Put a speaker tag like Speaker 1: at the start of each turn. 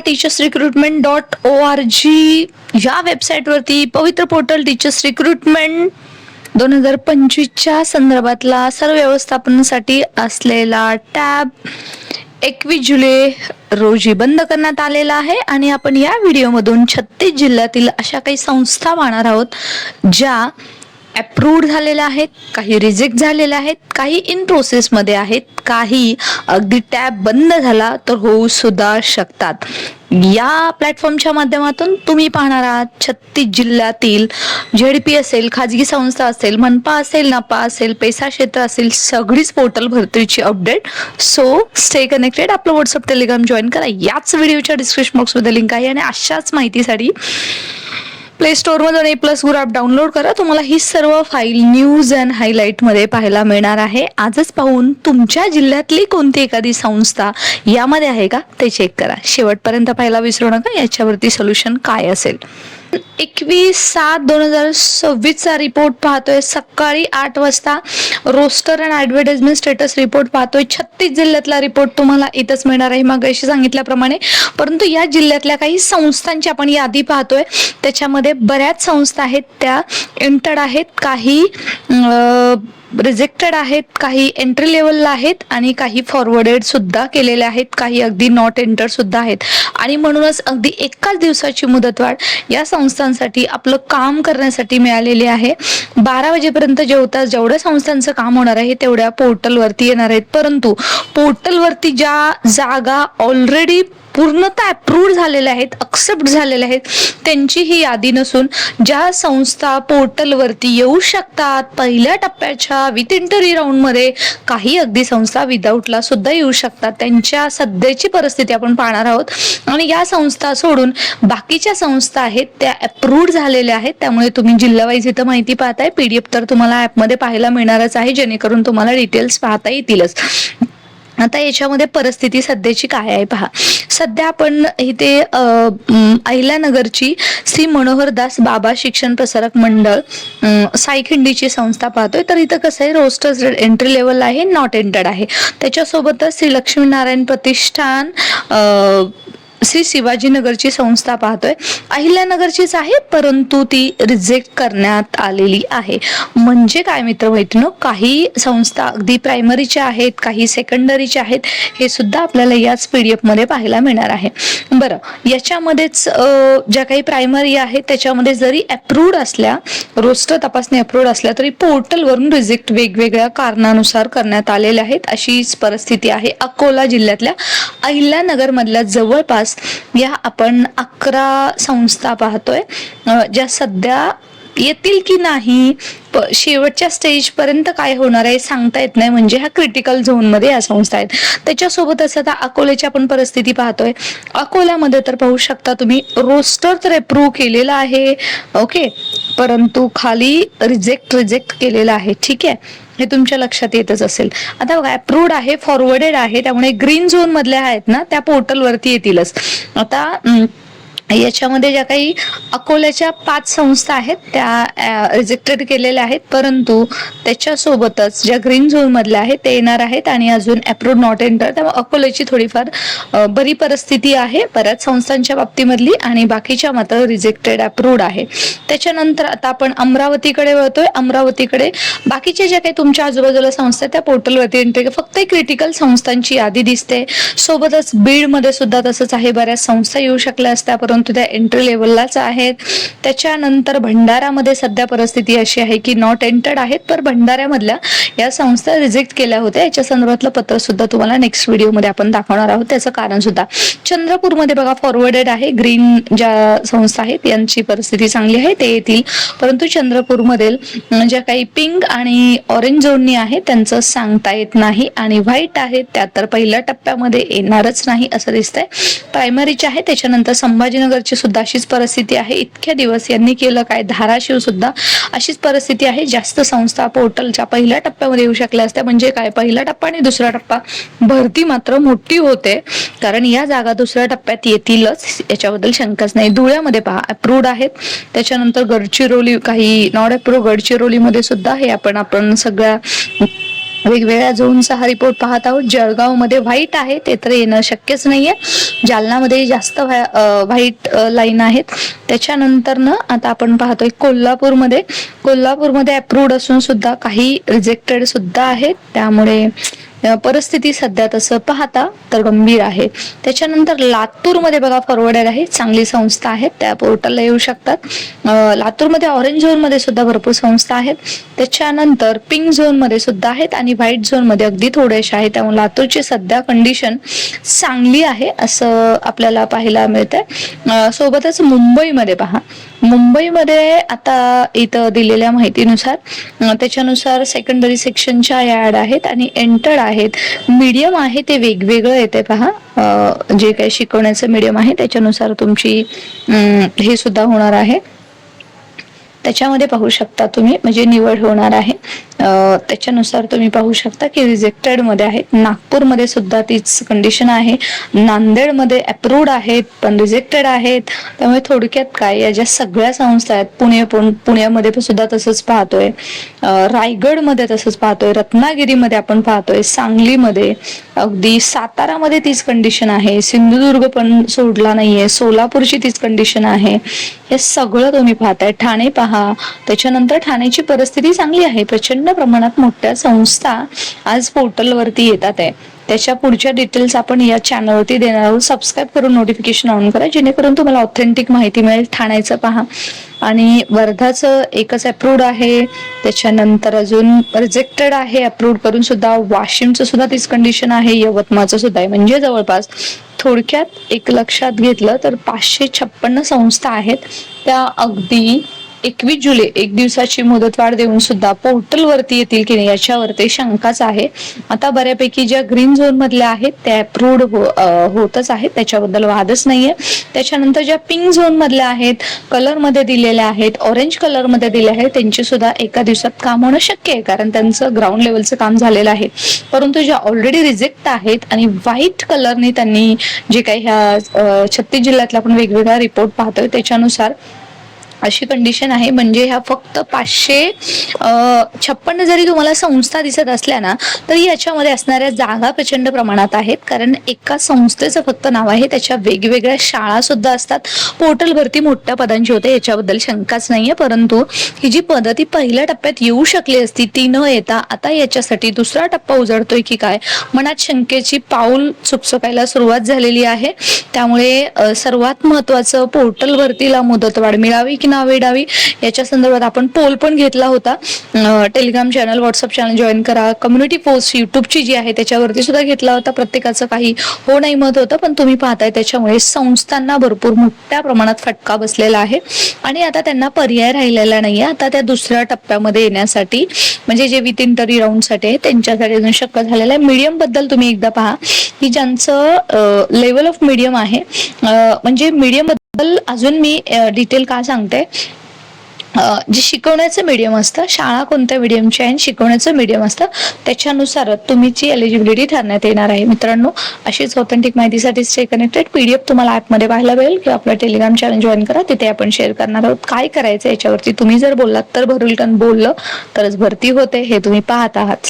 Speaker 1: teachersrecruitment.org या वेबसाईटवरती पवित्र portal teachers recruitment 2025च्या संदर्भातला सर्व व्यवस्थापनासाठी असलेला टॅब 21 जुलै रोजी बंद करण्यात आलेला आहे आणि आपण या व्हिडिओमधून 36 जिल्ह्यातील अशा काही संस्था पाहणार आहोत ज्या अप्रूव्ड झालेल्या आहेत, काही रिजेक्ट झालेल्या आहेत, काही इन प्रोसेस मध्ये आहेत, काही अगदी टॅब बंद झाला तर होऊ सुद्धा शकतात. या प्लॅटफॉर्मच्या माध्यमातून तुम्ही पाहणार आहात 36 जिल्ह्यातील झेडपी असेल, खाजगी संस्था असेल, मनपा असेल, नपा असेल, पैसा क्षेत्र असेल, सगळीच पोर्टल भरतीची अपडेट. So stay connected. आपलं व्हॉट्सअप टेलिग्राम जॉईन करा. याच व्हिडिओच्या डिस्क्रिप्शन बॉक्समध्ये लिंक आहे आणि अशाच माहितीसाठी प्ले स्टोअर मधून A+ गुरु ॲप डाउनलोड करा. तुम्हाला ही सर्व फाईल न्यूज अँड हायलाइट मध्ये पाहायला मिळणार आहे. आजच पाहून तुमच्या जिल्ह्यातली कोणती एखादी संस्था यामध्ये आहे का ते चेक करा. शेवटपर्यंत पाहायला विसरू नका. याच्यावरती सोल्युशन काय असेल. 21/7/2026 चा रिपोर्ट पाहतोय. सकाळी 8 वाजता roster and advertisement status report पाहतोय. 36 जिल्ह्यातला रिपोर्ट तुम्हाला इथंच मिळणार आहे मागाशी सांगितल्याप्रमाणे. परंतु या जिल्ह्यातल्या काही संस्थांची आपण यादी पाहतोय. त्याच्यामध्ये बऱ्याच संस्था आहेत त्या एंटर्ड आहेत, काही रिजेक्टेड आहेत, काही एंट्री लेवलला आहेत आणि काही फॉरवर्डेड सुद्धा केलेले आहेत, काही अगदी नॉट एंटर सुद्धा आहेत. आणि म्हणूनच अगदी एकाच दिवसाची मुदतवाढ या संस्थांसाठी आपलं काम करण्यासाठी मिळालेली आहे. 12 वाजेपर्यंत जेवढ्या संस्थांचं काम होणार आहे तेवढ्या पोर्टलवरती येणार आहेत. परंतु पोर्टलवरती ज्या जागा ऑलरेडी पूर्णतः अप्रूव्ड झालेल्या आहेत, एक्सेप्ट झालेल्या आहेत, त्यांची ही यादी नसून ज्या संस्था पोर्टलवरती येऊ शकतात पहिल्या टप्प्याच्या विथ इंटरव्ह्यू राऊंड मध्ये, काही अगदी संस्था विदाऊटला सुद्धा येऊ शकतात, त्यांच्या सध्याची परिस्थिती आपण पाहणार आहोत. आणि या संस्था सोडून बाकीच्या संस्था आहेत त्या अप्रूव्ड झालेल्या आहेत. त्यामुळे तुम्ही जिल्हा वाईज इथं माहिती पाहताय. PDF तर तुम्हाला ॲपमध्ये पाहायला मिळणारच आहे, जेणेकरून तुम्हाला डिटेल्स पाहता येतीलच. आता याच्यामध्ये परिस्थिती सध्याची काय आहे पहा. सध्या आपण इथे अहिल्यानगरची श्री मनोहर दास बाबा शिक्षण प्रसारक मंडळ सायखिंडीची संस्था पाहतोय. तर इथं कसं आहे, रोस्टर एंट्री लेवल आहे, नॉट एंटर्ड आहे. त्याच्यासोबतच श्री लक्ष्मीनारायण प्रतिष्ठान श्री शिवाजीनगरची संस्था पाहतोय. अहिल्यानगरचीच आहे परंतु ती रिजेक्ट करण्यात आलेली आहे. म्हणजे काय मित्रमैत्रिणींनो, काही संस्था अगदी प्रायमरीच्या आहेत, काही सेकंडरीच्या आहेत, हे सुद्धा आपल्याला याच PDF मध्ये पाहायला मिळणार आहे. बरं, याच्यामध्येच ज्या काही प्रायमरी आहेत त्याच्यामध्ये जरी अप्रूव्ड असल्या, रोस्टर तपासणी अप्रूव्ड असल्या, तरी पोर्टलवरून रिजेक्ट वेगवेगळ्या कारणानुसार करण्यात आलेल्या आहेत. अशीच परिस्थिती आहे अकोला जिल्ह्यातल्या अहिल्यानगर मधल्या जवळपास या आपण 11 संस्था पाहतोय ज्या सध्या येतील की नाही, शेवटच्या स्टेज पर्यंत काय होणार आहे सांगता येत नाही. म्हणजे ह्या क्रिटिकल झोन मध्ये या संस्था आहेत. त्याच्यासोबतच आता अकोल्याची आपण परिस्थिती पाहतोय. अकोल्यामध्ये तर पाहू शकता तुम्ही, रोस्टर तर अप्रूव्ह केलेला आहे, ओके, परंतु खाली रिजेक्ट केलेला आहे. ठीक आहे, हे तुमच्या लक्षात येतच असेल. आता बघा, अप्रूव्ड आहे, फॉरवर्डेड आहे, त्यामुळे ग्रीन झोन मधल्या आहेत ना त्या पोर्टलवरती येतीलच. आता याच्यामध्ये ज्या काही अकोल्याच्या 5 संस्था आहेत त्या रिजेक्टेड केलेल्या आहेत, परंतु त्याच्यासोबतच ज्या ग्रीन झोन मधल्या आहेत ते येणार आहेत आणि अजून अप्रूव्ड नॉट एंटर. त्यामुळे अकोल्याची थोडीफार बरी परिस्थिती आहे बऱ्याच संस्थांच्या बाबतीमधली आणि बाकीच्या मात्र रिजेक्टेड अप्रूव्ड आहे. त्याच्यानंतर आता आपण अमरावतीकडे वळतोय. अमरावतीकडे बाकीच्या ज्या काही तुमच्या आजूबाजूला संस्था त्या पोर्टलवरती एंट्री, फक्त क्रिटिकल संस्थांची यादी दिसते. सोबतच बीड मध्ये सुद्धा तसंच आहे, बऱ्याच संस्था येऊ शकल्या असत्या परंतु त्या एंट्री लेवललाच आहेत. त्याच्यानंतर भंडारामध्ये सध्या परिस्थिती अशी आहे की नॉट एंटर्ड आहेत, पण भंडाऱ्यामधल्या या संस्था रिजेक्ट केल्या होत्या. याच्या संदर्भातलं पत्र सुद्धा तुम्हाला नेक्स्ट व्हिडिओ मध्ये आपण दाखवणार आहोत, त्याचं कारण सुद्धा. चंद्रपूरमध्ये बघा, फॉरवर्डेड आहे, ग्रीन ज्या संस्था आहेत यांची परिस्थिती चांगली आहे, ते येतील. परंतु चंद्रपूरमधील ज्या काही पिंक आणि ऑरेंज झोननी आहे त्यांचं सांगता येत नाही आणि व्हाईट आहेत त्या तर पहिल्या टप्प्यामध्ये येणारच नाही असं दिसतंय. प्रायमरीचे आहे. त्याच्यानंतर संभाजीनगरची सुद्धा अशीच परिस्थिती आहे. इतक्या दिवस यांनी केलं काय, धाराशिव सुद्धा अशीच परिस्थिती आहे. जास्त संस्था पोर्टलच्या पहिल्या टप्प्यामध्ये येऊ शकल्या असत्या. म्हणजे काय, पहिला टप्पा आणि दुसरा टप्पा भरती मात्र मोठी होते, कारण या जागा दुसऱ्या टप्प्यात येतीलच, याच्याबद्दल शंकाच नाही. धुळ्यामध्ये पहा, अप्रूव्ड आहेत. त्याच्यानंतर गडचिरोली, काही नॉट अप्रूव्ड, गडचिरोलीमध्ये सुद्धा हे आपण सगळ्या वेगवेगळ्या झोनचा हा रिपोर्ट पाहत आहोत. जळगावमध्ये व्हाईट आहे, ते तर येणं शक्यच नाहीये. जालनामध्ये जास्त व्हाईट लाईन आहेत. त्याच्यानंतर ना आता आपण पाहतोय कोल्हापूरमध्ये अप्रूव्ड असून सुद्धा काही रिजेक्टेड सुद्धा आहेत. त्यामुळे परिस्थिती सध्या तसं पाहता तर गंभीर आहे. त्याच्यानंतर लातूरमध्ये बघा फॉरवर्डेड आहे, चांगली संस्था आहेत, त्या पोर्टलला येऊ शकतात. लातूरमध्ये ऑरेंज झोन मध्ये सुद्धा भरपूर संस्था आहेत. त्याच्यानंतर पिंक झोन मध्ये सुद्धा आहेत आणि व्हाईट झोन मध्ये अगदी थोडेसे आहेत. त्यामुळे लातूरची सध्या कंडिशन चांगली आहे असं आपल्याला पाहायला मिळतंय. सोबतच मुंबईमध्ये पहा, मुंबईमध्ये आता इथं दिलेल्या माहितीनुसार त्याच्यानुसार सेकंडरी सेक्शनच्या ऍड आहेत आणि एंटर्ड आहेत. मीडियम आहे ते वेगवेगळं येते पहा, जे काही शिकवण्याचं मीडियम आहे त्याच्यानुसार तुमची हे सुद्धा होणार आहे. त्याच्यामध्ये पाहू शकता तुम्ही, म्हणजे निवड होणार आहे. त्याच्यानुसार तुम्ही पाहू शकता की रिजेक्टेड मध्ये आहेत. नागपूरमध्ये सुद्धा तीच कंडिशन आहे. नांदेडमध्ये अप्रूव्ड आहेत पण रिजेक्टेड आहेत. त्यामुळे थोडक्यात काय, या ज्या सगळ्या संस्था आहेत, पुण्यामध्ये सुद्धा तसंच पाहतोय, रायगडमध्ये तसंच पाहतोय, रत्नागिरीमध्ये आपण पाहतोय, सांगलीमध्ये, अगदी सातारामध्ये तीच कंडिशन आहे, सिंधुदुर्ग पण सोडला नाहीये, सोलापूरची तीच कंडिशन आहे. हे सगळं तुम्ही पाहताय. ठाणे पहा, त्याच्यानंतर ठाण्याची परिस्थिती चांगली आहे. प्रचंड प्रमाणात मोठ्या संस्था आज पोर्टलवरती येतात आहे. त्याच्या पुढच्या डिटेल्स आपण या चॅनलवरती देणार आहोत. सबस्क्राईब करून नोटिफिकेशन ऑन करा, जेणेकरून तुम्हाला ऑथेंटिक माहिती मिळेल. ठाण्याचं पहा आणि वर्धाचं एकच अप्रूव्ड आहे. त्याच्यानंतर अजून रिजेक्टेड आहे अप्रूव्ड करून सुद्धा. वाशिमचं सुद्धा तीच कंडिशन आहे, यवतमाळचं सुद्धा आहे. म्हणजे जवळपास थोडक्यात एक लक्षात घेतलं तर 556 संस्था आहेत त्या अगदी 21 जुलै एक दिवसाची मुदतवाढ देऊन सुद्धा पोर्टल वरती येतील की नाही याच्यावरती शंकाच आहे. आता बऱ्यापैकी ज्या ग्रीन झोन मधल्या आहेत त्या अप्रूव्ड होतच आहेत, त्याच्याबद्दल वादच नाहीये. त्याच्यानंतर ज्या पिंक झोन मधल्या आहेत, कलर मध्ये दिलेल्या आहेत, ऑरेंज कलर मध्ये दिले आहेत, त्यांची सुद्धा एका दिवसात काम होणं शक्य आहे, कारण त्यांचं ग्राउंड लेवलचं काम झालेलं आहे. परंतु ज्या ऑलरेडी रिजेक्ट आहेत आणि व्हाईट कलरने त्यांनी जे काही ह्या 36 जिल्ह्यातला आपण वेगवेगळा रिपोर्ट पाहतोय त्याच्यानुसार अशी कंडिशन आहे. म्हणजे ह्या फक्त 556 जरी तुम्हाला संस्था दिसत असल्या ना, तरी याच्यामध्ये असणाऱ्या जागा प्रचंड प्रमाणात आहेत. कारण एका संस्थेचं फक्त नाव आहे, त्याच्या वेगवेगळ्या शाळा सुद्धा असतात. पोर्टल भरती मोठ्या पदांची होते, याच्याबद्दल शंकाच नाहीये. परंतु ही जी पद ती पहिल्या टप्प्यात येऊ शकली असती, ती न येता आता याच्यासाठी दुसरा टप्पा उजळतोय की काय, मनात शंकेची पाऊल चुकचुकायला सुरुवात झालेली आहे. त्यामुळे सर्वात महत्वाचं, पोर्टल भरतीला मुदतवाढ मिळावी की नावेडावी याच्या संदर्भात आपण पोल पण घेतला होता. Telegram channel, WhatsApp channel join करा. कम्युनिटी पोस्ट युट्यूबची जी आहे त्याच्यावरती सुद्धा घेतला होता. प्रत्येकाचं काही हो नाही मत होतं, पण तुम्ही पाहताय त्याच्यामुळे संस्थांना भरपूर मोठ्या प्रमाणात फटका बसलेला आहे आणि आता त्यांना पर्याय राहिलेला नाहीये. आता त्या दुसऱ्या टप्प्यामध्ये येण्यासाठी, म्हणजे जे विथ इंटरी राऊंड साठी आहे त्यांच्यासाठी अजून शक्य झालेलं आहे. मीडियम बद्दल तुम्ही एकदा पहा की ज्यांचं लेवल ऑफ मीडियम आहे, म्हणजे मीडियम बद्दल अजून मी डिटेल का सांगते, जे शिकवण्याचं मीडियम असतं, शाळा कोणत्या मीडियमची आहे, शिकवण्याचं मीडियम असतं, त्याच्यानुसार तुमची एलिजिबिलिटी ठरण्यात येणार आहे. मित्रांनो, अशीच ऑथेंटिक माहितीसाठी स्टे कनेक्टेड. पीडीएफ तुम्हाला ऍपमध्ये पाहायला मिळेल किंवा आपलं टेलिग्राम चॅनल जॉईन करा, तिथे आपण शेअर करणार आहोत. काय करायचं याच्यावरती तुम्ही जर बोललात तर भरून बोललं तरच भरती होते, हे तुम्ही पाहत आहात.